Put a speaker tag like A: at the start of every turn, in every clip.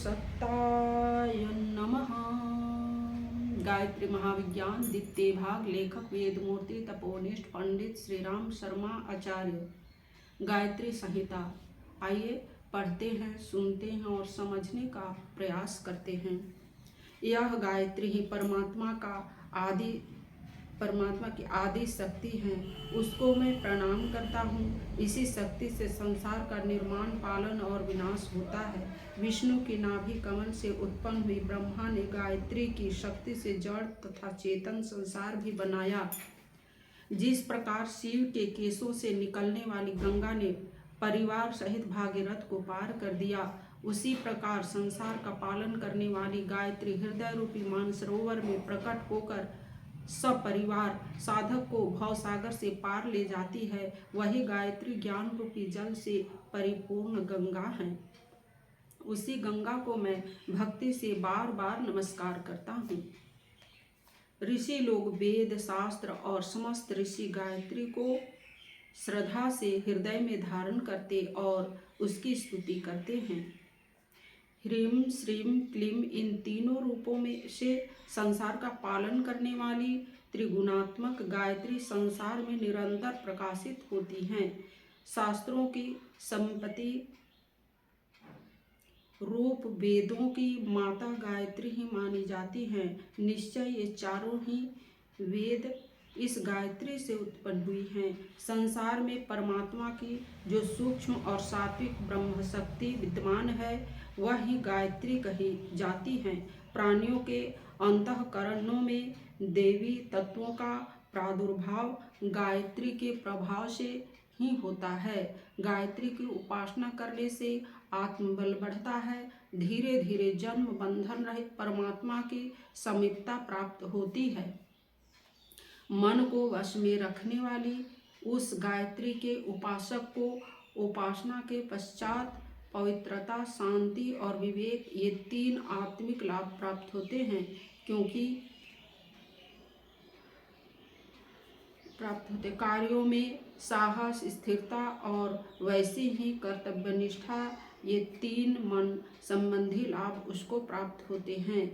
A: सत्ताय नमः। गायत्री महाविज्ञान द्वितीय भाग। लेखक वेदमूर्ति तपोनिष्ठ पंडित श्री राम शर्मा आचार्य। गायत्री संहिता। आइए पढ़ते हैं, सुनते हैं और समझने का प्रयास करते हैं। यह गायत्री ही परमात्मा की आदि शक्ति है। उसको मैं प्रणाम करता हूँ। इसी शक्ति से संसार का निर्माण, पालन और विनाश होता है। विष्णु की नाभि कमल से उत्पन्न हुई ब्रह्मा ने गायत्री की शक्ति से जड़ तथा चेतन संसार भी बनाया। जिस प्रकार शिव के केशों से निकलने वाली गंगा ने परिवार सहित भागीरथ को पार कर दिया, उसी प्रकार संसार का पालन करने वाली गायत्री हृदय रूपी मानसरोवर में प्रकट होकर सपरिवार साधक को भवसागर से पार ले जाती है। वही गायत्री ज्ञान रूपी जल से परिपूर्ण गंगा है। उसी गंगा को मैं भक्ति से बार बार नमस्कार करता हूँ। ऋषि लोग वेद शास्त्र और समस्त ऋषि गायत्री को श्रद्धा से हृदय में धारण करते और उसकी स्तुति करते हैं। ह्रीं श्रीं क्लीं इन तीनों रूपों में से संसार का पालन करने वाली त्रिगुणात्मक गायत्री संसार में निरंतर प्रकाशित होती हैं। शास्त्रों की संपत्ति रूप वेदों की माता गायत्री ही मानी जाती हैं। निश्चय ये चारों ही वेद इस गायत्री से उत्पन्न हुई हैं। संसार में परमात्मा की जो सूक्ष्म और सात्विक ब्रह्म शक्ति विद्यमान है, वह ही गायत्री कही जाती है। प्राणियों के अंतःकरणों में देवी तत्वों का प्रादुर्भाव गायत्री के प्रभाव से ही होता है। गायत्री की उपासना करने से आत्मबल बढ़ता है। धीरे धीरे जन्म बंधन रहित परमात्मा की समीपता प्राप्त होती है। मन को वश में रखने वाली उस गायत्री के उपासक को उपासना के पश्चात पवित्रता, शांति और विवेक ये तीन आत्मिक लाभ प्राप्त होते हैं। कार्यों में साहस, स्थिरता और वैसी ही कर्तव्यनिष्ठा ये तीन मन संबंधी लाभ उसको प्राप्त होते हैं।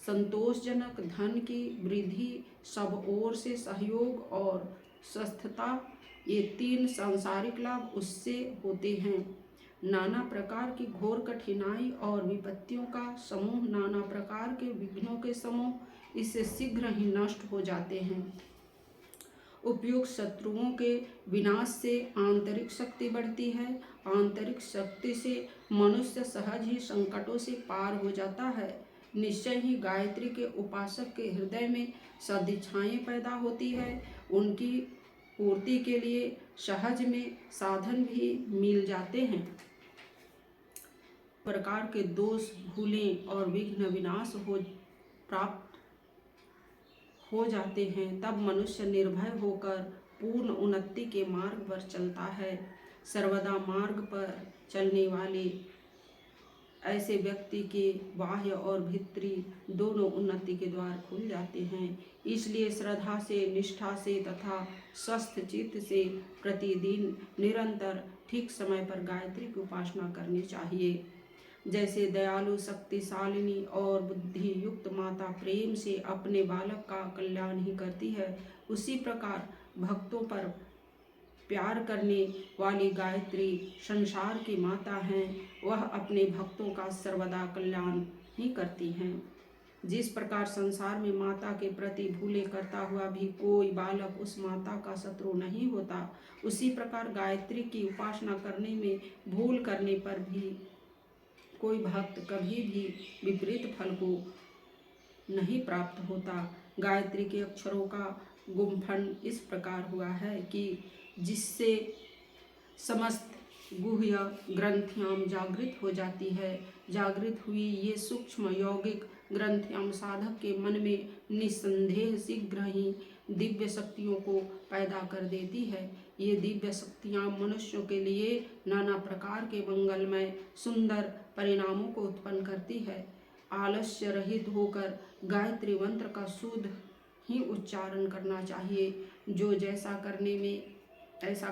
A: संतोषजनक धन की वृद्धि, सब ओर से सहयोग और स्वस्थता ये तीन सांसारिक लाभ उससे होते हैं। नाना प्रकार की घोर कठिनाई और विपत्तियों का समूह, नाना प्रकार के विघ्नों के समूह इससे शीघ्र ही नष्ट हो जाते हैं। उपयुक्त शत्रुओं के विनाश से आंतरिक शक्ति बढ़ती है। आंतरिक शक्ति से मनुष्य सहज ही संकटों से पार हो जाता है। निश्चय ही गायत्री के उपासक के हृदय में सदिच्छाएं पैदा होती है। उनकी पूर्ति के लिए सहज में साधन भी मिल जाते हैं। प्रकार के दोष, भूलें और विघ्न विनाश प्राप्त हो जाते हैं। तब मनुष्य निर्भय होकर पूर्ण उन्नति के मार्ग पर चलता है। सर्वदा मार्ग पर चलने वाले ऐसे व्यक्ति के बाह्य और भीतरी दोनों उन्नति के द्वार खुल जाते हैं। इसलिए श्रद्धा से, निष्ठा से तथा स्वस्थ चित्त से प्रतिदिन निरंतर ठीक समय पर गायत्री की उपासना करनी चाहिए। जैसे दयालु, शक्तिशालिनी और बुद्धि युक्त माता प्रेम से अपने बालक का कल्याण ही करती है, उसी प्रकार भक्तों पर प्यार करने वाली गायत्री संसार की माता हैं। वह अपने भक्तों का सर्वदा कल्याण ही करती हैं। जिस प्रकार संसार में माता के प्रति भूले करता हुआ भी कोई बालक उस माता का शत्रु नहीं होता, उसी प्रकार गायत्री की उपासना करने में भूल करने पर भी कोई भक्त कभी भी विपरीत फल को नहीं प्राप्त होता। गायत्री के अक्षरों का गुंफन इस प्रकार हुआ है कि जिससे समस्त गुह्य ग्रंथियां जागृत हो जाती है। जागृत हुई ये सूक्ष्म यौगिक ग्रंथियां साधक के मन में निस्संदेह शीघ्र ही दिव्य शक्तियों को पैदा कर देती है। ये दिव्य शक्तियां मनुष्यों के लिए नाना प्रकार के मंगलमय सुंदर परिणामों को उत्पन्न करती है। आलस्य रहित होकर गायत्री मंत्र का शुद्ध ही उच्चारण करना चाहिए। जो ऐसा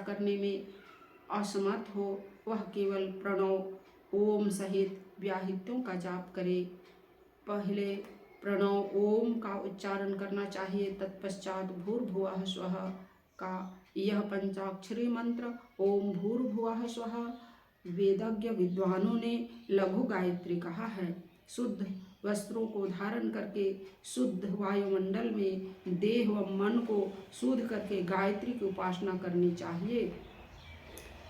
A: करने में असमर्थ हो, वह केवल प्रणव ओम सहित व्याहृतों का जाप करें। पहले प्रणव ओम का उच्चारण करना चाहिए, तत्पश्चात भूर्भुवः स्वः का यह पंचाक्षरी मंत्र ओम भूर्भुवः स्वः वेदज्ञ विद्वानों ने लघु गायत्री कहा है। शुद्ध वस्त्रों को धारण करके शुद्ध वायुमंडल में देह व मन को शुद्ध करके गायत्री की उपासना करनी चाहिए।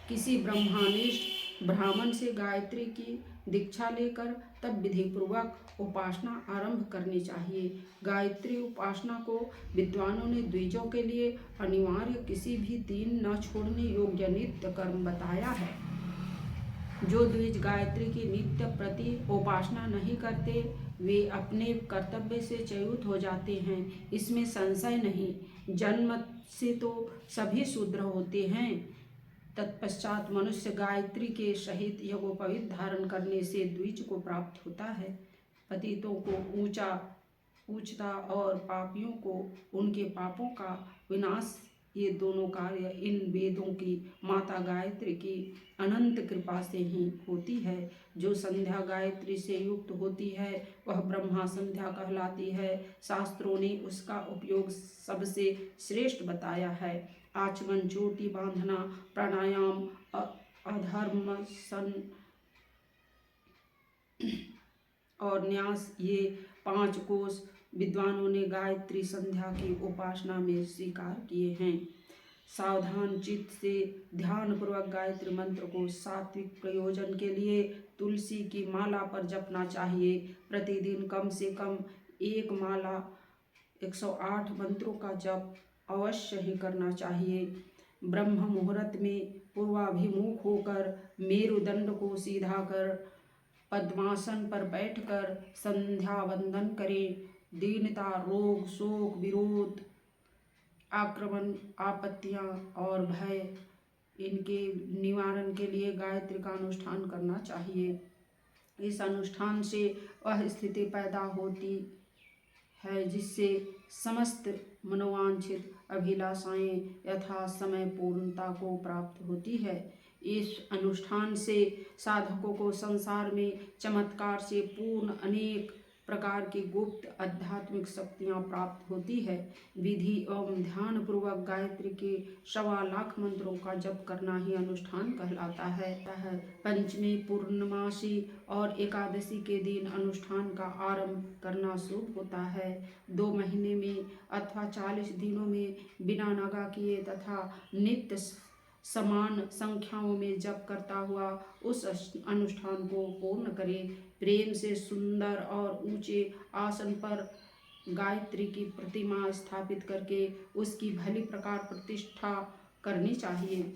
A: किसी ब्रह्मनिष्ठ ब्राह्मण से गायत्री की दीक्षा लेकर तब विधि पूर्वक उपासना आरंभ करनी चाहिए। गायत्री उपासना को विद्वानों ने द्विजों के लिए अनिवार्य किसी भी दिन न छोड़ने योग्य नित्य कर्म बताया है। जो द्विज गायत्री की नित्य प्रति उपासना नहीं करते वे अपने कर्तव्य से च्युत हो जाते हैं, इसमें संशय नहीं। जन्म से तो सभी शूद्र होते हैं। तत्पश्चात मनुष्य गायत्री के सहित यज्ञोपवीत धारण करने से द्विज को प्राप्त होता है। पतितों को ऊंचता और पापियों को उनके पापों का विनाश, ये दोनों कार्य इन वेदों की माता गायत्री की अनंत कृपा से ही होती है। जो संध्या गायत्री से युक्त होती है वह ब्रह्मा संध्या कहलाती है। शास्त्रों ने उसका उपयोग सबसे श्रेष्ठ बताया है। आचमन, चोटी बांधना, प्राणायाम, अधर्म सन और न्यास, ये 5 कोष विद्वानों ने गायत्री संध्या की उपासना में स्वीकार किए हैं। सावधान चित्त से ध्यान पूर्वक गायत्री मंत्र को सात्विक प्रयोजन के लिए तुलसी की माला पर जपना चाहिए। प्रतिदिन कम से कम एक माला 108 मंत्रों का जप अवश्य ही करना चाहिए। ब्रह्म मुहूर्त में पूर्वाभिमुख होकर मेरुदंड को सीधा कर पद्मासन पर बैठकर संध्या वंदन करें। दीनता, रोग, शोक, विरोध, आक्रमण, आपत्तियां और भय, इनके निवारण के लिए गायत्री का अनुष्ठान करना चाहिए। इस अनुष्ठान से वह स्थिति पैदा होती है जिससे समस्त मनोवांछित अभिलाषाएं यथा समय पूर्णता को प्राप्त होती है। इस अनुष्ठान से साधकों को संसार में चमत्कार से पूर्ण अनेक प्रकार की गुप्त आध्यात्मिक शक्तियां प्राप्त होती है। विधि एवं ध्यान पूर्वक गायत्री के 1.25 लाख मंत्रों का जप करना ही अनुष्ठान कहलाता है। पंचमी, पूर्णमासी और एकादशी के दिन अनुष्ठान का आरंभ करना शुभ होता है। 2 महीने में अथवा 40 दिनों में बिना नागा किए तथा नित्य समान संख्याओं में जप करता हुआ उस अनुष्ठान को पूर्ण करें। प्रेम से सुंदर और ऊंचे आसन पर गायत्री की प्रतिमा स्थापित करके उसकी भली प्रकार प्रतिष्ठा करनी चाहिए।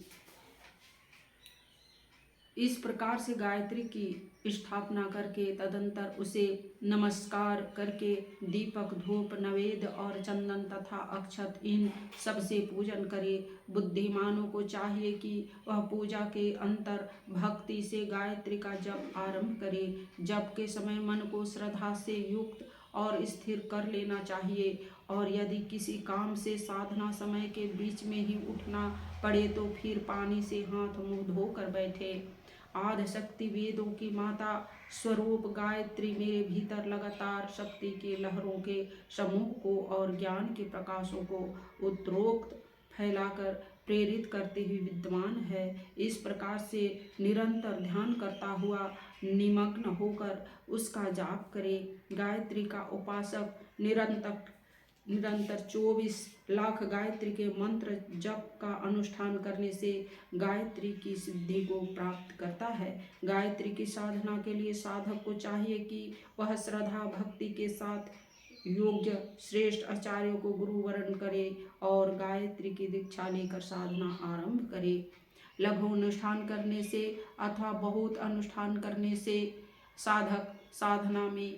A: इस प्रकार से गायत्री की स्थापना करके तदंतर उसे नमस्कार करके दीपक, धूप, नवेद और चंदन तथा अक्षत, इन सबसे पूजन करे। बुद्धिमानों को चाहिए कि वह पूजा के अंतर भक्ति से गायत्री का जप आरंभ करे। जप के समय मन को श्रद्धा से युक्त और स्थिर कर लेना चाहिए और यदि किसी काम से साधना समय के बीच में ही उठना पड़े तो फिर पानी से हाथ मुंह धोकर बैठे। आदि शक्ति वेदों की माता स्वरूप गायत्री मेरे भीतर लगातार शक्ति के लहरों के समूह को और ज्ञान के प्रकाशों को उत्तरोक्त फैलाकर प्रेरित करते हुए विद्यमान है। इस प्रकार से निरंतर ध्यान करता हुआ निमग्न होकर उसका जाप करे। गायत्री का उपासक निरंतर 24 लाख गायत्री के मंत्र जप का अनुष्ठान करने से गायत्री की सिद्धि को प्राप्त करता है। गायत्री की साधना के लिए साधक को चाहिए कि वह श्रद्धा भक्ति के साथ योग्य श्रेष्ठ आचार्यों को गुरु वरण करे और गायत्री की दीक्षा लेकर साधना आरंभ करे। लघु अनुष्ठान करने से अथवा बहुत अनुष्ठान करने से साधक साधना में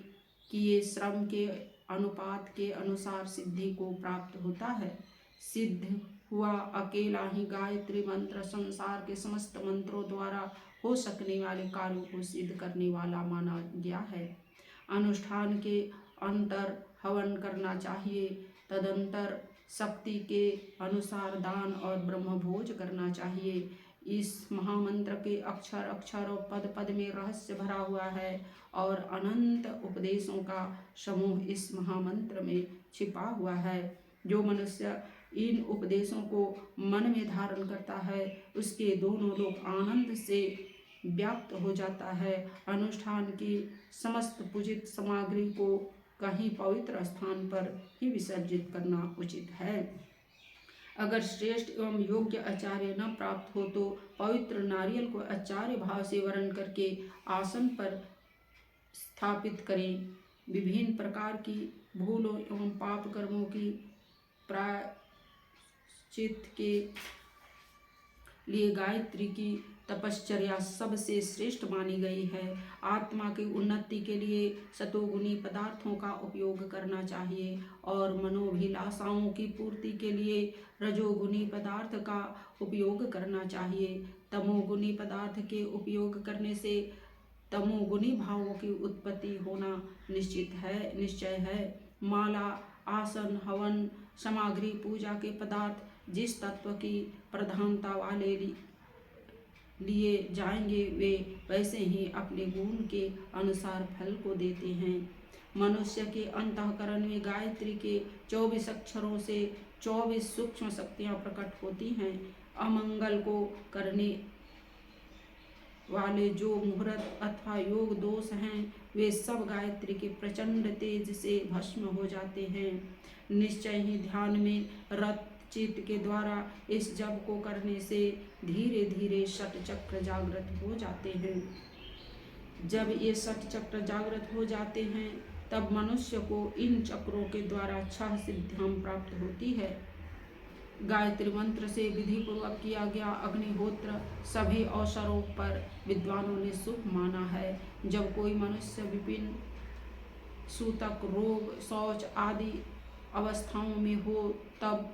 A: किए श्रम के अनुपात के अनुसार सिद्धि को प्राप्त होता है। सिद्ध हुआ अकेला ही गायत्री मंत्र संसार के समस्त मंत्रों द्वारा हो सकने वाले कार्यों को सिद्ध करने वाला माना गया है। अनुष्ठान के अंतर हवन करना चाहिए। तदंतर शक्ति के अनुसार दान और ब्रह्मभोज करना चाहिए। इस महामंत्र के अक्षर अक्षर और पद पद में रहस्य भरा हुआ है और अनंत उपदेशों का समूह इस महामंत्र में छिपा हुआ है। जो मनुष्य इन उपदेशों को मन में धारण करता है उसके दोनों लोग आनंद से व्याप्त हो जाता है। अनुष्ठान की समस्त पूजित सामग्री को कहीं पवित्र स्थान पर ही विसर्जित करना उचित है। अगर श्रेष्ठ एवं योग्य आचार्य न प्राप्त हो तो पवित्र नारियल को आचार्य भाव से वरण करके आसन पर स्थापित करें। विभिन्न प्रकार की भूलों एवं पाप कर्मों की प्रायश्चित के लिए गायत्री की तपश्चर्या सबसे श्रेष्ठ मानी गई है। आत्मा की उन्नति के लिए सतोगुणी पदार्थों का उपयोग करना चाहिए और मनोभिलाषाओं की पूर्ति के लिए रजोगुणी पदार्थ का उपयोग करना चाहिए। तमोगुणी पदार्थ के उपयोग करने से तमोगुणी भावों की उत्पत्ति होना निश्चय है। माला, आसन, हवन सामग्री, पूजा के पदार्थ जिस तत्व की प्रधानता वाले लिए जाएंगे वे वैसे ही अपने गुण के अनुसार फल को देते हैं। मनुष्य के अंतःकरण में गायत्री के 24 अक्षरों से 24 सूक्ष्म शक्तियां प्रकट होती हैं। अमंगल को करने वाले जो मुहूर्त अथवा योग दोष हैं वे सब गायत्री के प्रचंड तेज से भस्म हो जाते हैं। निश्चय ही ध्यान में रत चित्त के द्वारा इस जप को करने से धीरे धीरे षट चक्र जागृत हो जाते हैं। जब ये षट चक्र जागृत हो जाते हैं तब मनुष्य को इन चक्रों के द्वारा 6 सिद्धियां प्राप्त होती है। गायत्री मंत्र से विधि पूर्वक किया गया अग्निहोत्र सभी अवसरों पर विद्वानों ने शुभ माना है। जब कोई मनुष्य विभिन्न सूतक, रोग, शौच आदि अवस्थाओं में हो तब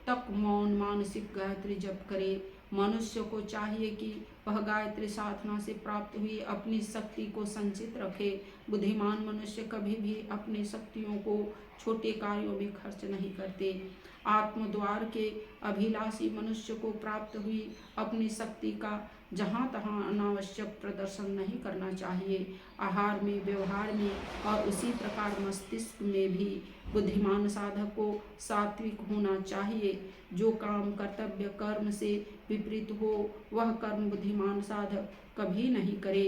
A: तक मौन मानसिक गायत्री जप करे। मनुष्य को चाहिए कि वह गायत्री साधना से प्राप्त हुई अपनी शक्ति को संचित रखे। बुद्धिमान मनुष्य कभी भी अपनी शक्तियों को छोटे कार्यों में खर्च नहीं करते। आत्मद्वार के अभिलाषी मनुष्य को प्राप्त हुई अपनी शक्ति का जहाँ तहाँ अनावश्यक प्रदर्शन नहीं करना चाहिए। आहार में, व्यवहार में और उसी प्रकार मस्तिष्क में भी बुद्धिमान साधक को सात्विक होना चाहिए। जो काम कर्तव्य कर्म से विपरीत हो वह कर्म बुद्धिमान साधक कभी नहीं करे।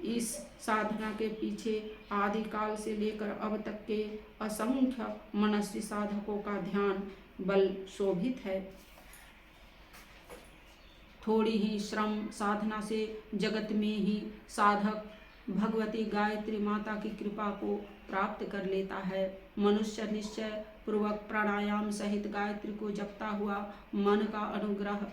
A: इस साधना के पीछे आदिकाल से लेकर अब तक के असंख्य मनस्वी साधकों का ध्यान बल शोभित है। थोड़ी ही श्रम साधना से जगत में ही साधक भगवती गायत्री माता की कृपा को प्राप्त कर लेता है। मनुष्य निश्चय पूर्वक प्राणायाम सहित गायत्री को जपता हुआ मन का अनुग्रह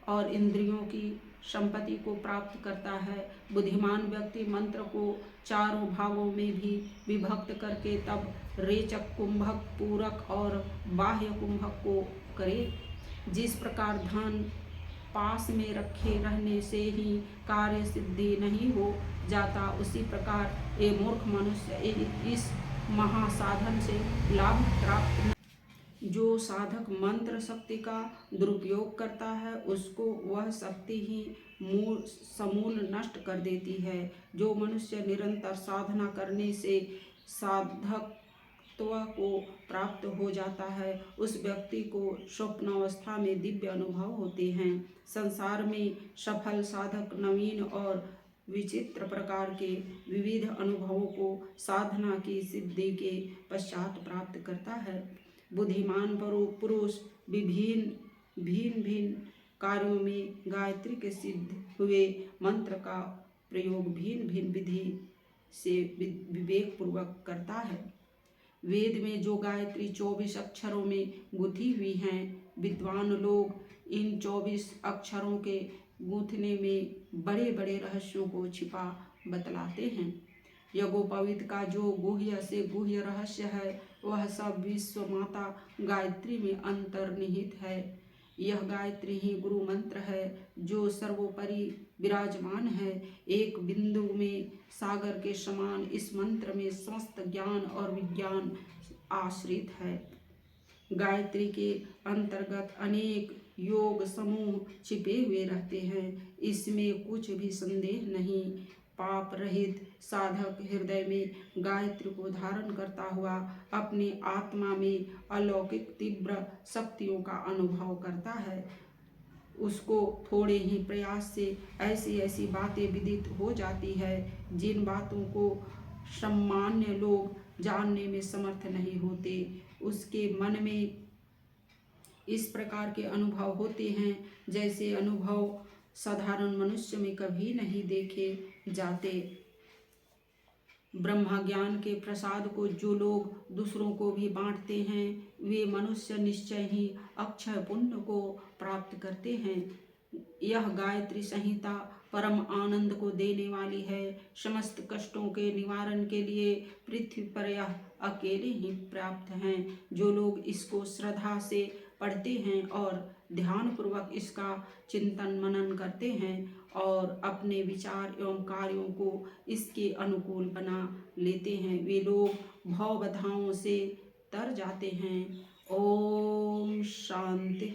A: और इंद्रियों की संपत्ति को प्राप्त करता है। बुद्धिमान व्यक्ति मंत्र को चारों भागों में भी विभक्त करके तब रेचक, कुंभक, पूरक और बाह्य कुंभक को करे। जिस प्रकार धन पास में रखे रहने से ही कार्य सिद्धि नहीं हो जाता उसी प्रकार ये मूर्ख मनुष्य इस महासाधन से लाभ प्राप्त। जो साधक मंत्र शक्ति का दुरुपयोग करता है उसको वह शक्ति ही समूल नष्ट कर देती है। जो मनुष्य निरंतर साधना करने से साधकत्व को प्राप्त हो जाता है उस व्यक्ति को स्वप्नावस्था में दिव्य अनुभव होते हैं। संसार में सफल साधक नवीन और विचित्र प्रकार के विविध अनुभवों को साधना की सिद्धि के पश्चात प्राप्त करता है। बुद्धिमान पुरुष भिन्न कार्यों में गायत्री के सिद्ध हुए मंत्र का प्रयोग भिन्न भिन्न विधि से विवेक पूर्वक करता है। वेद में जो गायत्री 24 अक्षरों में गुथी हुई हैं विद्वान लोग इन 24 अक्षरों के गूंथने में बड़े बड़े रहस्यों को छिपा बतलाते हैं। यज्ञोपवीत का जो गुह्य से गुह्य रहस्य है वह सब विश्व माता गायत्री में अंतर्निहित है। यह गायत्री ही गुरु मंत्र है जो सर्वोपरि विराजमान है। एक बिंदु में सागर के समान इस मंत्र में समस्त ज्ञान और विज्ञान आश्रित है। गायत्री के अंतर्गत अनेक योग समूह छिपे हुए रहते हैं, इसमें कुछ भी संदेह नहीं। पाप रहित साधक हृदय में गायत्री को धारण करता हुआ अपनी आत्मा में अलौकिक तीव्र शक्तियों का अनुभव करता है। उसको थोड़े ही प्रयास से ऐसी ऐसी बातें विदित हो जाती है जिन बातों को सामान्य लोग जानने में समर्थ नहीं होते। उसके मन में इस प्रकार के अनुभव होते हैं जैसे अनुभव साधारण मनुष्य में कभी नहीं देखे जाते। ब्रह्म ज्ञान के प्रसाद को जो लोग दूसरों को भी बांटते हैं वे मनुष्य निश्चय ही अक्षय पुण्य को प्राप्त करते हैं। यह गायत्री संहिता परम आनंद को देने वाली है। समस्त कष्टों के निवारण के लिए पृथ्वी पर यह अकेले ही प्राप्त हैं। जो लोग इसको श्रद्धा से पढ़ते हैं और ध्यानपूर्वक इसका चिंतन मनन करते हैं और अपने विचार एवं कार्यों को इसके अनुकूल बना लेते हैं, वे लोग भव बाधाओं से तर जाते हैं। ओम शांति।